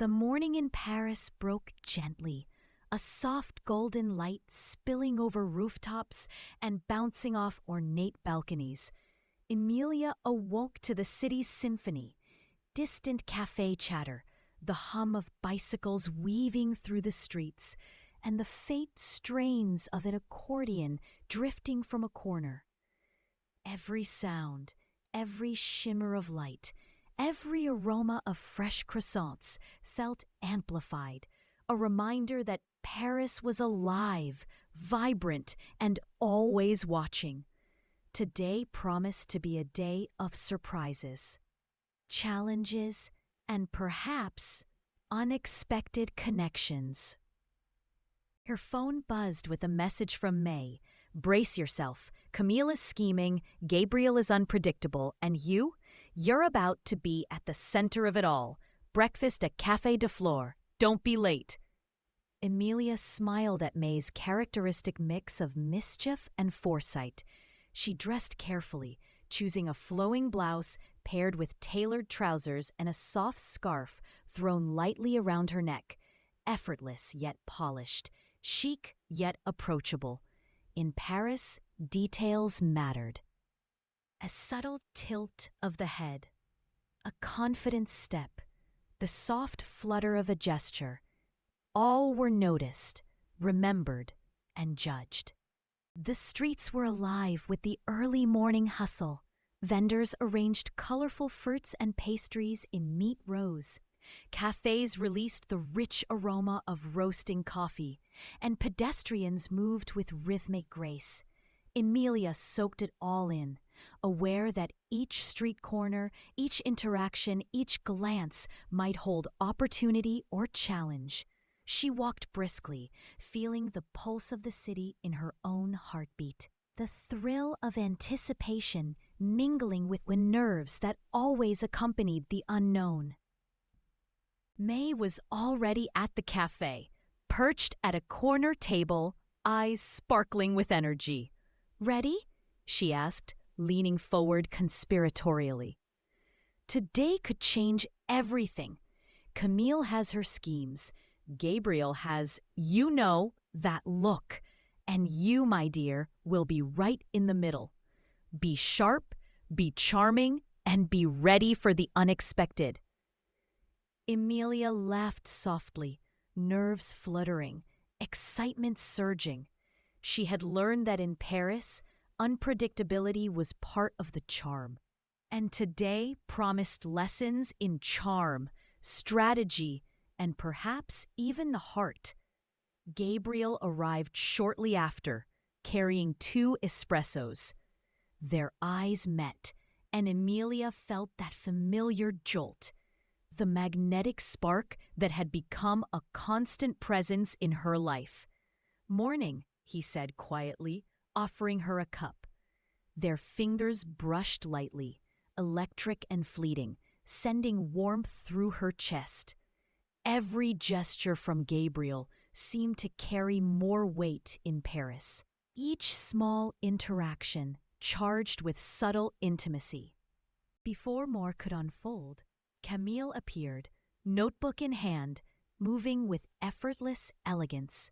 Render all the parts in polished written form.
The morning in Paris broke gently, a soft golden light spilling over rooftops and bouncing off ornate balconies. Emilia awoke to the city's symphony, distant cafe chatter, the hum of bicycles weaving through the streets, and the faint strains of an accordion drifting from a corner. Every sound, every shimmer of light, every aroma of fresh croissants felt amplified, a reminder that Paris was alive, vibrant, and always watching. Today promised to be a day of surprises, challenges, and perhaps unexpected connections. Her phone buzzed with a message from May. Brace yourself. Camille is scheming, Gabriel is unpredictable, and you're about to be at the center of it all. Breakfast at Café de Flore. Don't be late. Emilia smiled at May's characteristic mix of mischief and foresight. She dressed carefully, choosing a flowing blouse paired with tailored trousers and a soft scarf thrown lightly around her neck. Effortless yet polished, chic yet approachable. In Paris, details mattered. A subtle tilt of the head, a confident step, the soft flutter of a gesture. All were noticed, remembered, and judged. The streets were alive with the early morning hustle. Vendors arranged colorful fruits and pastries in neat rows. Cafés released the rich aroma of roasting coffee, and pedestrians moved with rhythmic grace. Emilia soaked it all in, aware that each street corner, each interaction, each glance might hold opportunity or challenge. She walked briskly, feeling the pulse of the city in her own heartbeat, the thrill of anticipation mingling with the nerves that always accompanied the unknown. May was already at the cafe, perched at a corner table, eyes sparkling with energy. "Ready?" she asked, leaning forward conspiratorially. Today could change everything. Camille has her schemes. Gabriel has, that look. And you, my dear, will be right in the middle. Be sharp, be charming, and be ready for the unexpected. Emilia laughed softly, nerves fluttering, excitement surging. She had learned that in Paris, unpredictability was part of the charm. And today promised lessons in charm, strategy, and perhaps even the heart. Gabriel arrived shortly after, carrying 2 espressos. Their eyes met, and Emilia felt that familiar jolt, the magnetic spark that had become a constant presence in her life. "Morning," he said quietly, offering her a cup. Their fingers brushed lightly, electric and fleeting, sending warmth through her chest. Every gesture from Gabriel seemed to carry more weight in Paris. Each small interaction charged with subtle intimacy. Before more could unfold, Camille appeared, notebook in hand, moving with effortless elegance.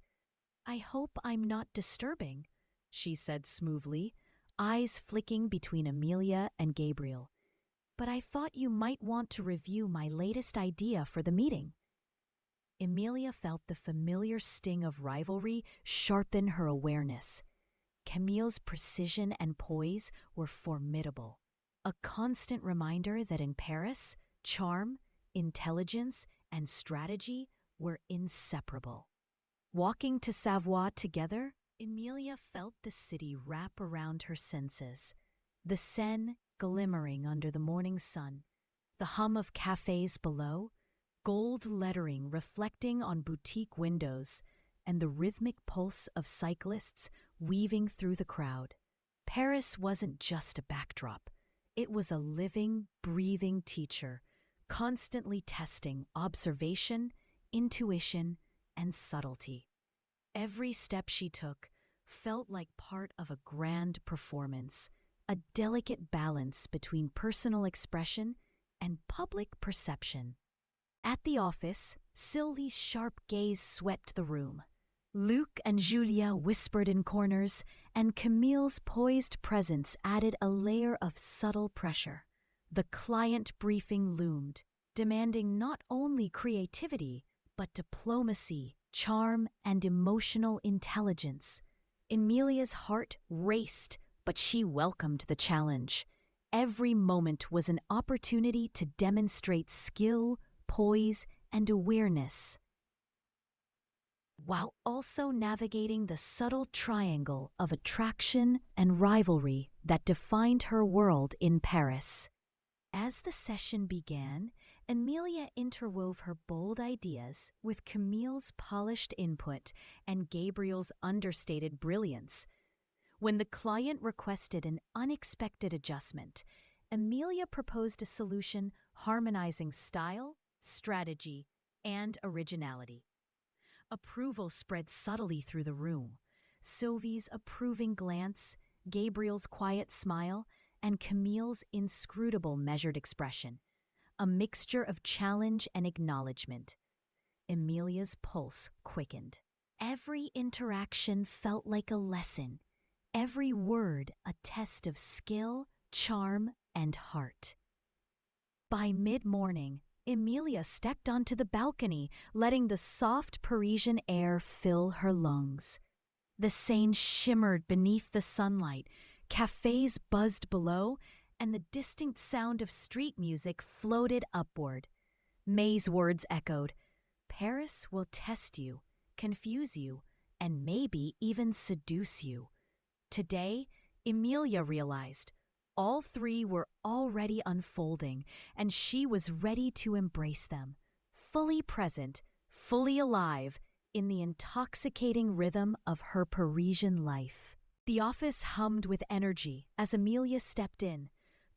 "I hope I'm not disturbing," she said smoothly, eyes flicking between Emilia and Gabriel. "But I thought you might want to review my latest idea for the meeting." Emilia felt the familiar sting of rivalry sharpen her awareness. Camille's precision and poise were formidable, a constant reminder that in Paris, charm, intelligence, and strategy were inseparable. Walking to Savoie together, Emilia felt the city wrap around her senses, the Seine glimmering under the morning sun, the hum of cafés below, gold lettering reflecting on boutique windows, and the rhythmic pulse of cyclists weaving through the crowd. Paris wasn't just a backdrop. It was a living, breathing teacher, constantly testing observation, intuition, and subtlety. Every step she took felt like part of a grand performance, a delicate balance between personal expression and public perception. At the office, Sylvie's sharp gaze swept the room. Luc and Julia whispered in corners, and Camille's poised presence added a layer of subtle pressure. The client briefing loomed, demanding not only creativity, but diplomacy, charm, and emotional intelligence. Emilia's heart raced, but she welcomed the challenge. Every moment was an opportunity to demonstrate skill, poise, and awareness, while also navigating the subtle triangle of attraction and rivalry that defined her world in Paris. As the session began, Emilia interwove her bold ideas with Camille's polished input and Gabriel's understated brilliance. When the client requested an unexpected adjustment, Emilia proposed a solution harmonizing style, strategy, and originality. Approval spread subtly through the room. Sylvie's approving glance, Gabriel's quiet smile, and Camille's inscrutable measured expression, a mixture of challenge and acknowledgement. Emilia's pulse quickened. Every interaction felt like a lesson, every word a test of skill, charm, and heart. By mid-morning, Emilia stepped onto the balcony, letting the soft Parisian air fill her lungs. The Seine shimmered beneath the sunlight, cafés buzzed below, and the distinct sound of street music floated upward. May's words echoed, "Paris will test you, confuse you, and maybe even seduce you." Today, Emilia realized all three were already unfolding, and she was ready to embrace them, fully present, fully alive, in the intoxicating rhythm of her Parisian life. The office hummed with energy as Emilia stepped in,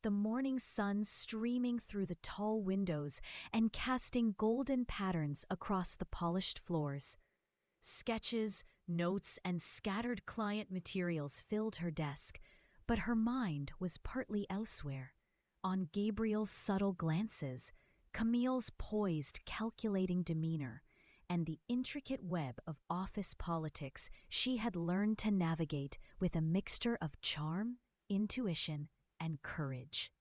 the morning sun streaming through the tall windows and casting golden patterns across the polished floors. Sketches, notes, and scattered client materials filled her desk, but her mind was partly elsewhere, on Gabriel's subtle glances, Camille's poised, calculating demeanor, and the intricate web of office politics she had learned to navigate with a mixture of charm, intuition, and courage.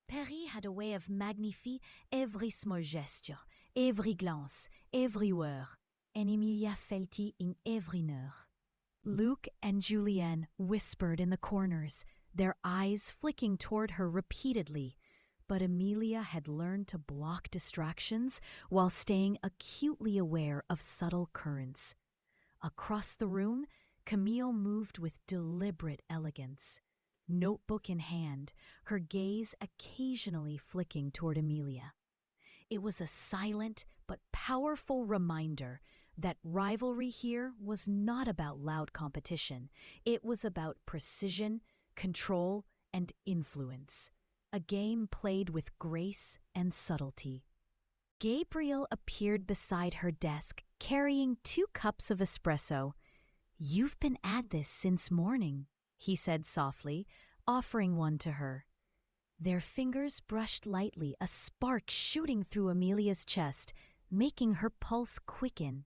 Paris had a way of magnifying every small gesture, every glance, every word, and Emilia felt it in every nerve. Luc and Julienne whispered in the corners, their eyes flicking toward her repeatedly, but Emilia had learned to block distractions while staying acutely aware of subtle currents. Across the room, Camille moved with deliberate elegance, notebook in hand, her gaze occasionally flicking toward Emilia. It was a silent but powerful reminder that rivalry here was not about loud competition. It was about precision, control, and influence. A game played with grace and subtlety. Gabriel appeared beside her desk, carrying 2 cups of espresso. "You've been at this since morning," he said softly, offering one to her. Their fingers brushed lightly, a spark shooting through Emilia's chest, making her pulse quicken.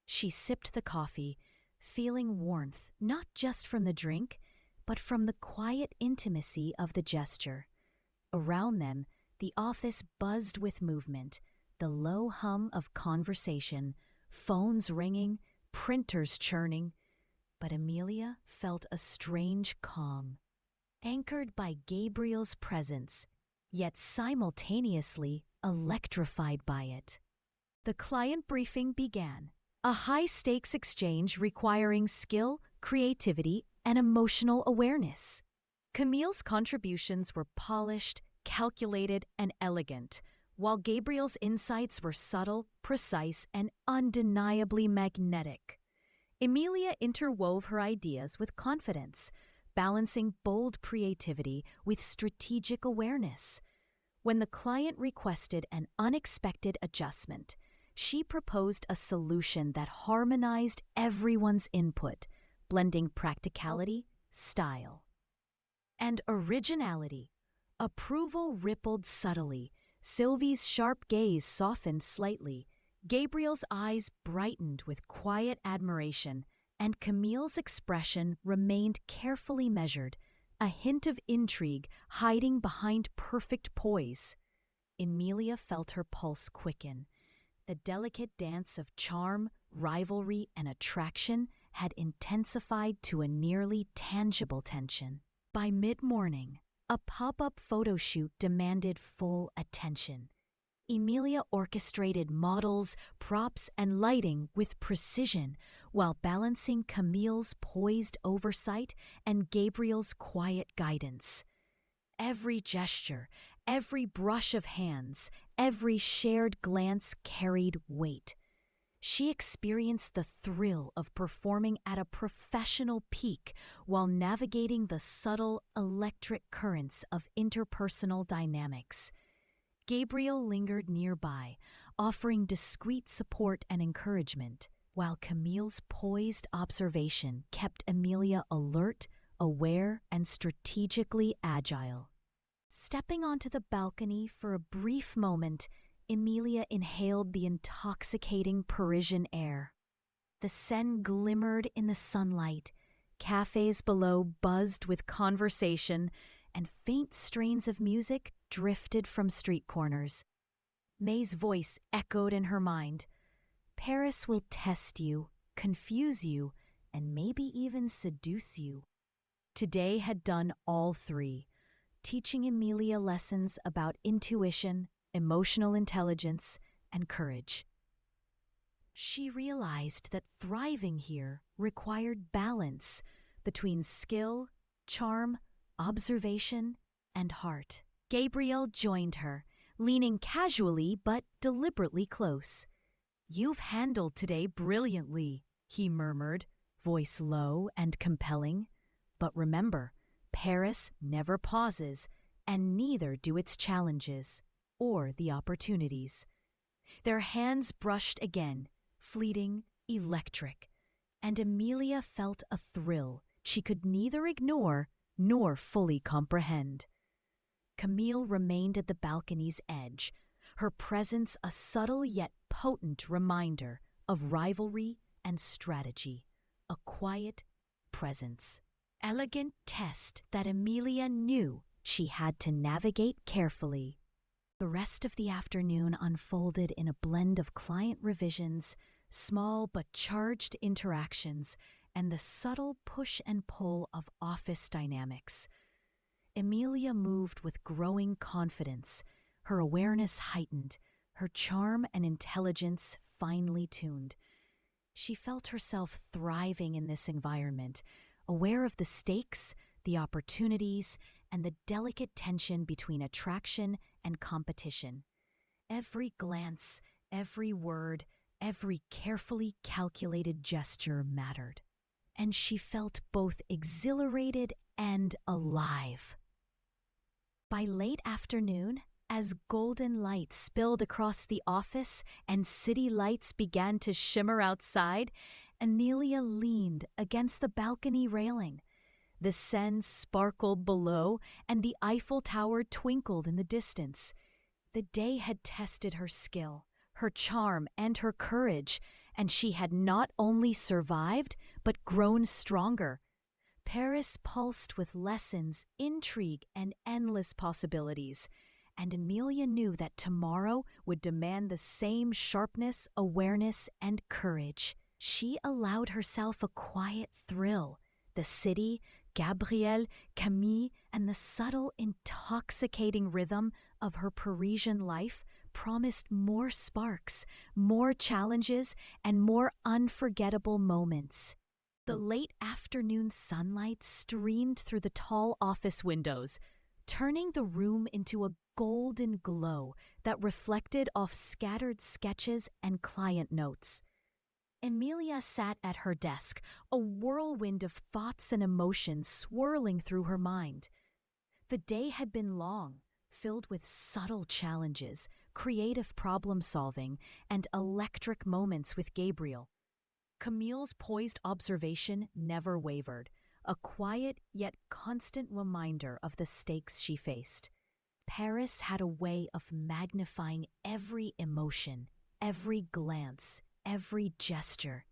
She sipped the coffee, feeling warmth not just from the drink, but from the quiet intimacy of the gesture. Around them, the office buzzed with movement, the low hum of conversation, phones ringing, printers churning. But Emilia felt a strange calm, anchored by Gabriel's presence, yet simultaneously electrified by it. The client briefing began, a high-stakes exchange requiring skill, creativity, and emotional awareness. Camille's contributions were polished, calculated, and elegant, while Gabriel's insights were subtle, precise, and undeniably magnetic. Emilia interwove her ideas with confidence, balancing bold creativity with strategic awareness. When the client requested an unexpected adjustment, she proposed a solution that harmonized everyone's input, blending practicality, style, and originality. Approval rippled subtly, Sylvie's sharp gaze softened slightly. Gabriel's eyes brightened with quiet admiration, and Camille's expression remained carefully measured, a hint of intrigue hiding behind perfect poise. Emilia felt her pulse quicken. The delicate dance of charm, rivalry, and attraction had intensified to a nearly tangible tension. By mid-morning, a pop-up photo shoot demanded full attention. Emilia orchestrated models, props, and lighting with precision while balancing Camille's poised oversight and Gabriel's quiet guidance. Every gesture, every brush of hands, every shared glance carried weight. She experienced the thrill of performing at a professional peak while navigating the subtle electric currents of interpersonal dynamics. Gabriel lingered nearby, offering discreet support and encouragement, while Camille's poised observation kept Emilia alert, aware, and strategically agile. Stepping onto the balcony for a brief moment, Emilia inhaled the intoxicating Parisian air. The Seine glimmered in the sunlight, cafés below buzzed with conversation, and faint strains of music drifted from street corners. May's voice echoed in her mind. Paris will test you, confuse you, and maybe even seduce you. Today had done all three, teaching Emilia lessons about intuition, emotional intelligence, and courage. She realized that thriving here required balance between skill, charm, observation, and heart. Gabriel joined her, leaning casually but deliberately close. "You've handled today brilliantly," he murmured, voice low and compelling. "But remember, Paris never pauses, and neither do its challenges or the opportunities." Their hands brushed again, fleeting, electric, and Emilia felt a thrill she could neither ignore nor fully comprehend. Camille remained at the balcony's edge, her presence a subtle yet potent reminder of rivalry and strategy, a quiet presence. Elegant test that Emilia knew she had to navigate carefully. The rest of the afternoon unfolded in a blend of client revisions, small but charged interactions, and the subtle push and pull of office dynamics. Emilia moved with growing confidence, her awareness heightened, her charm and intelligence finely tuned. She felt herself thriving in this environment, aware of the stakes, the opportunities, and the delicate tension between attraction and competition. Every glance, every word, every carefully calculated gesture mattered, and she felt both exhilarated and alive. By late afternoon, as golden light spilled across the office and city lights began to shimmer outside, Emilia leaned against the balcony railing. The Seine sparkled below, and the Eiffel Tower twinkled in the distance. The day had tested her skill, her charm, and her courage, and she had not only survived, but grown stronger. Paris pulsed with lessons, intrigue, and endless possibilities, and Emilia knew that tomorrow would demand the same sharpness, awareness, and courage. She allowed herself a quiet thrill. The city, Gabriel, Camille, and the subtle, intoxicating rhythm of her Parisian life promised more sparks, more challenges, and more unforgettable moments. The late afternoon sunlight streamed through the tall office windows, turning the room into a golden glow that reflected off scattered sketches and client notes. Emilia sat at her desk, a whirlwind of thoughts and emotions swirling through her mind. The day had been long, filled with subtle challenges, creative problem-solving, and electric moments with Gabriel. Camille's poised observation never wavered, a quiet yet constant reminder of the stakes she faced. Paris had a way of magnifying every emotion, every glance, every gesture,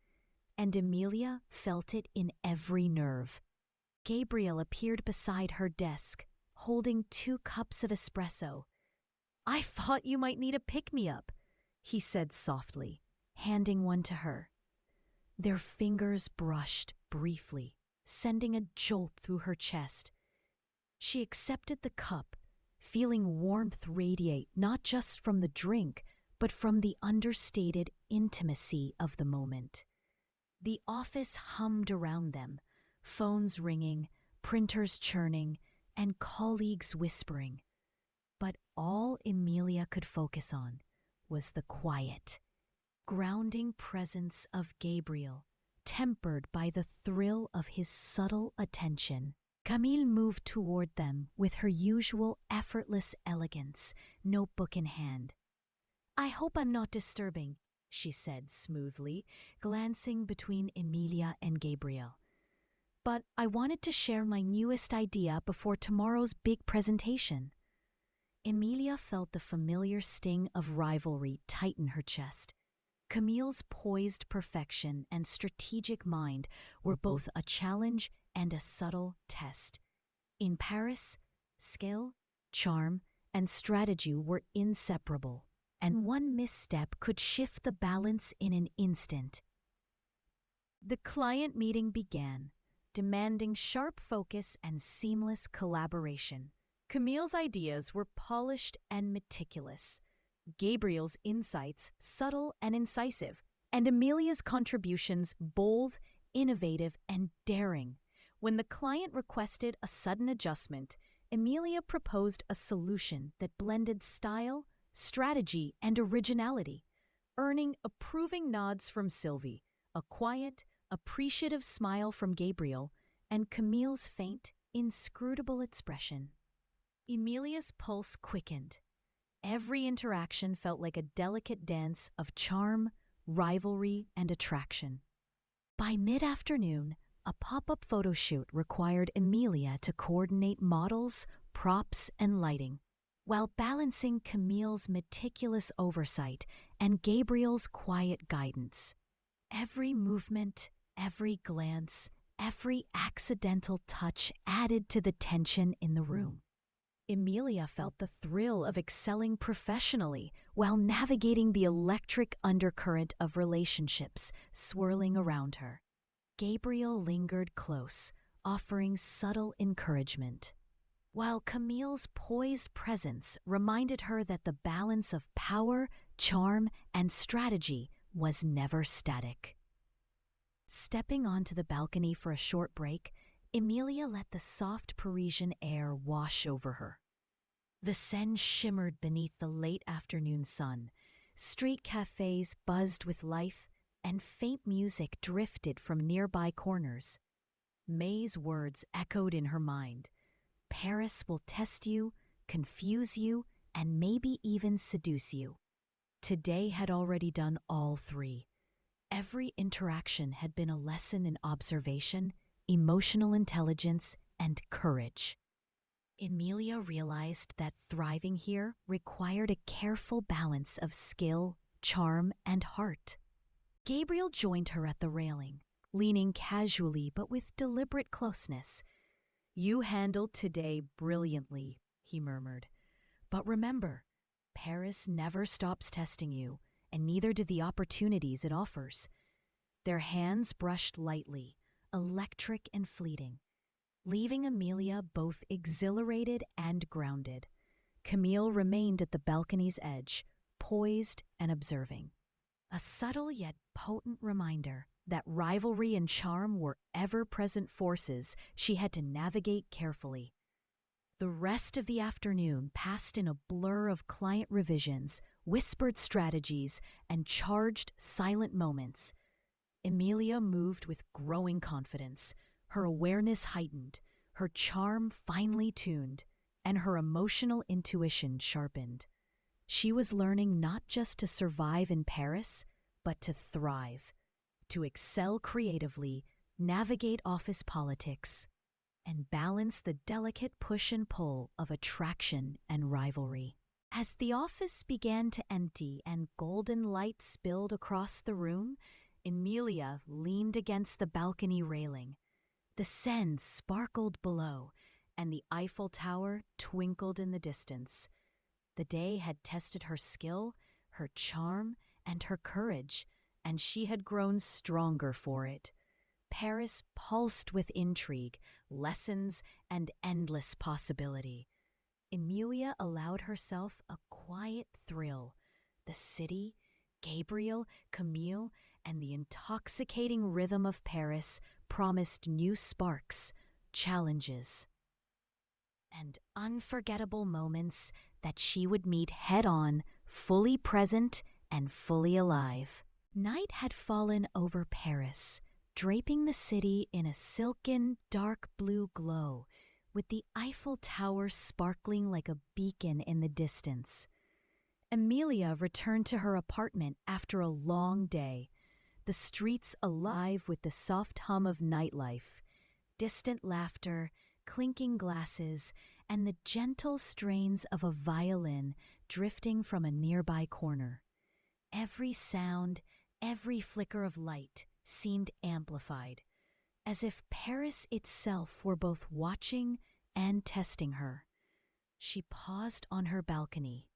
and Emilia felt it in every nerve. Gabriel appeared beside her desk, holding 2 cups of espresso. "I thought you might need a pick-me-up," he said softly, handing one to her. Their fingers brushed briefly, sending a jolt through her chest. She accepted the cup, feeling warmth radiate not just from the drink, but from the understated intimacy of the moment. The office hummed around them, phones ringing, printers churning, and colleagues whispering. But all Emilia could focus on was the quiet, grounding presence of Gabriel, tempered by the thrill of his subtle attention. Camille moved toward them with her usual effortless elegance, notebook in hand. "I hope I'm not disturbing," she said smoothly, glancing between Emilia and Gabriel. "But I wanted to share my newest idea before tomorrow's big presentation." Emilia felt the familiar sting of rivalry tighten her chest. Camille's poised perfection and strategic mind were both a challenge and a subtle test. In Paris, skill, charm, and strategy were inseparable, and one misstep could shift the balance in an instant. The client meeting began, demanding sharp focus and seamless collaboration. Camille's ideas were polished and meticulous, Gabriel's insights subtle and incisive, and Emilia's contributions bold, innovative, and daring. When the client requested a sudden adjustment, Emilia proposed a solution that blended style, strategy, and originality, earning approving nods from Sylvie, a quiet, appreciative smile from Gabriel, and Camille's faint, inscrutable expression. Emilia's pulse quickened. Every interaction felt like a delicate dance of charm, rivalry, and attraction. By mid-afternoon, a pop-up photo shoot required Emilia to coordinate models, props, and lighting, while balancing Camille's meticulous oversight and Gabriel's quiet guidance. Every movement, every glance, every accidental touch added to the tension in the room. Emilia felt the thrill of excelling professionally while navigating the electric undercurrent of relationships swirling around her. Gabriel lingered close, offering subtle encouragement, while Camille's poised presence reminded her that the balance of power, charm, and strategy was never static. Stepping onto the balcony for a short break, Emilia let the soft Parisian air wash over her. The Seine shimmered beneath the late afternoon sun. Street cafés buzzed with life, and faint music drifted from nearby corners. May's words echoed in her mind. "Paris will test you, confuse you, and maybe even seduce you." Today had already done all 3. Every interaction had been a lesson in observation, emotional intelligence, and courage. Emilia realized that thriving here required a careful balance of skill, charm, and heart. Gabriel joined her at the railing, leaning casually but with deliberate closeness. "You handled today brilliantly," he murmured. "But remember, Paris never stops testing you, and neither do the opportunities it offers." Their hands brushed lightly, electric and fleeting, leaving Emilia both exhilarated and grounded. Camille remained at the balcony's edge, poised and observing. A subtle yet potent reminder that rivalry and charm were ever-present forces she had to navigate carefully. The rest of the afternoon passed in a blur of client revisions, whispered strategies, and charged, silent moments. Emilia moved with growing confidence, her awareness heightened, her charm finely tuned, and her emotional intuition sharpened. She was learning not just to survive in Paris, but to thrive, to excel creatively, navigate office politics, and balance the delicate push and pull of attraction and rivalry. As the office began to empty and golden light spilled across the room, Emilia leaned against the balcony railing. The Seine sparkled below, and the Eiffel Tower twinkled in the distance. The day had tested her skill, her charm, and her courage, and she had grown stronger for it. Paris pulsed with intrigue, lessons, and endless possibility. Emilia allowed herself a quiet thrill. The city, Gabriel, Camille, and the intoxicating rhythm of Paris promised new sparks, challenges, and unforgettable moments that she would meet head-on, fully present and fully alive. Night had fallen over Paris, draping the city in a silken, dark blue glow, with the Eiffel Tower sparkling like a beacon in the distance. Emilia returned to her apartment after a long day, the streets alive with the soft hum of nightlife, distant laughter, clinking glasses, and the gentle strains of a violin drifting from a nearby corner. Every sound, every flicker of light seemed amplified, as if Paris itself were both watching and testing her. She paused on her balcony.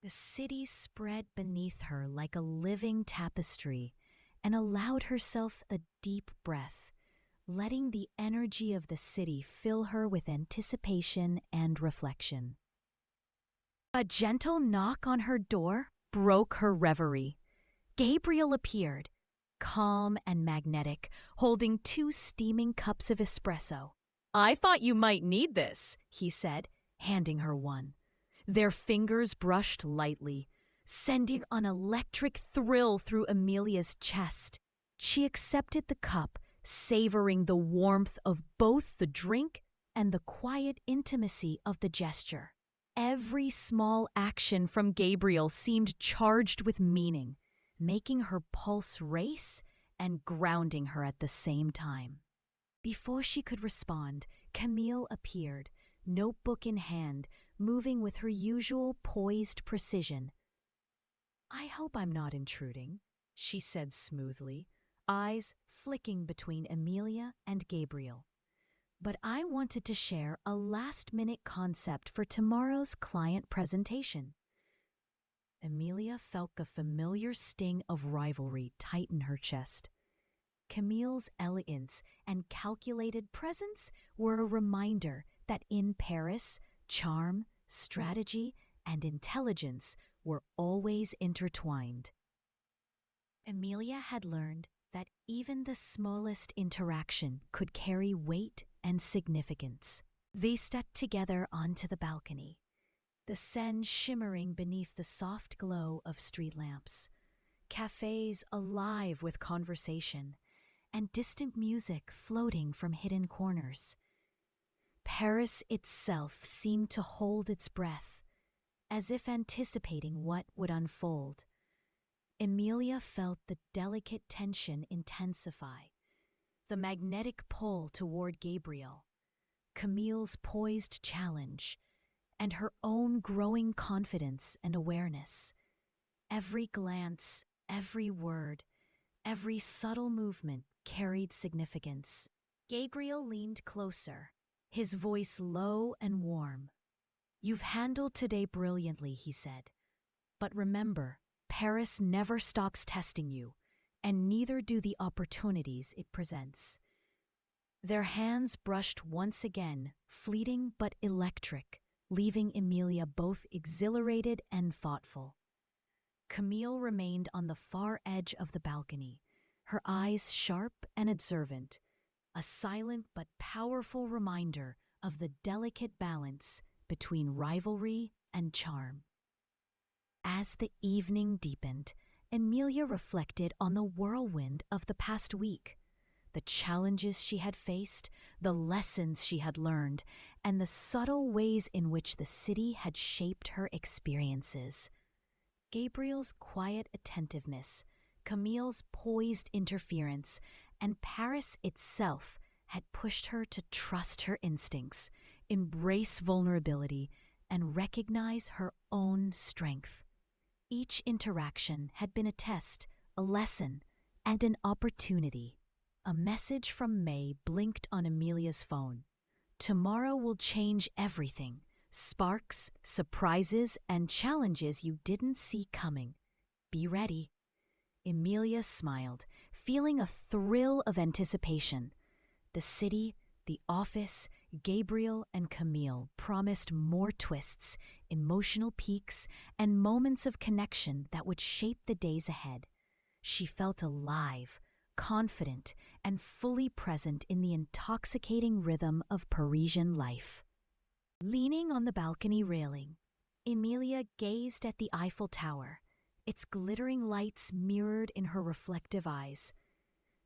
The city spread beneath her like a living tapestry, and allowed herself a deep breath, letting the energy of the city fill her with anticipation and reflection. A gentle knock on her door broke her reverie. Gabriel appeared, calm and magnetic, holding 2 steaming cups of espresso. "I thought you might need this," he said, handing her one. Their fingers brushed lightly, sending an electric thrill through Emilia's chest. She accepted the cup, savoring the warmth of both the drink and the quiet intimacy of the gesture. Every small action from Gabriel seemed charged with meaning, making her pulse race and grounding her at the same time. Before she could respond, Camille appeared, notebook in hand, moving with her usual poised precision. "I hope I'm not intruding," she said smoothly, eyes flicking between Emilia and Gabriel. "But I wanted to share a last-minute concept for tomorrow's client presentation." Emilia felt the familiar sting of rivalry tighten her chest. Camille's elegance and calculated presence were a reminder that in Paris, charm, strategy, and intelligence were always intertwined. Emilia had learned that even the smallest interaction could carry weight and significance. They stepped together onto the balcony, the Seine shimmering beneath the soft glow of street lamps, cafés alive with conversation, and distant music floating from hidden corners. Paris itself seemed to hold its breath, as if anticipating what would unfold. Emilia felt the delicate tension intensify, the magnetic pull toward Gabriel, Camille's poised challenge, and her own growing confidence and awareness. Every glance, every word, every subtle movement carried significance. Gabriel leaned closer, his voice low and warm. "You've handled today brilliantly," he said. "But remember, Paris never stops testing you, and neither do the opportunities it presents." Their hands brushed once again, fleeting but electric, leaving Emilia both exhilarated and thoughtful. Camille remained on the far edge of the balcony, her eyes sharp and observant, a silent but powerful reminder of the delicate balance between rivalry and charm. As the evening deepened, Emilia reflected on the whirlwind of the past week, the challenges she had faced, the lessons she had learned, and the subtle ways in which the city had shaped her experiences. Gabriel's quiet attentiveness, Camille's poised interference, and Paris itself had pushed her to trust her instincts, embrace vulnerability, and recognize her own strength. Each interaction had been a test, a lesson, and an opportunity. A message from May blinked on Emilia's phone. Tomorrow will change everything. Sparks, surprises, and challenges you didn't see coming. Be ready. Emilia smiled, feeling a thrill of anticipation. The city, the office, Gabriel, and Camille promised more twists, emotional peaks, and moments of connection that would shape the days ahead. She felt alive, confident, and fully present in the intoxicating rhythm of Parisian life. Leaning on the balcony railing, Emilia gazed at the Eiffel Tower, its glittering lights mirrored in her reflective eyes.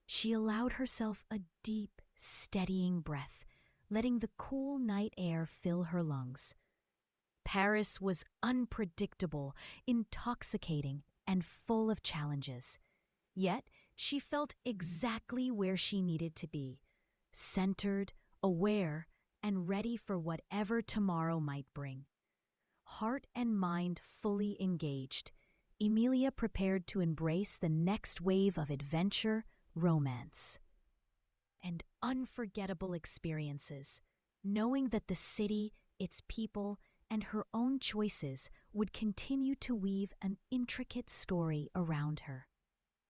She allowed herself a deep, steadying breath, letting the cool night air fill her lungs. Paris was unpredictable, intoxicating, and full of challenges. Yet she felt exactly where she needed to be, centered, aware, and ready for whatever tomorrow might bring. Heart and mind fully engaged, Emilia prepared to embrace the next wave of adventure, romance, and unforgettable experiences, knowing that the city, its people, and her own choices would continue to weave an intricate story around her.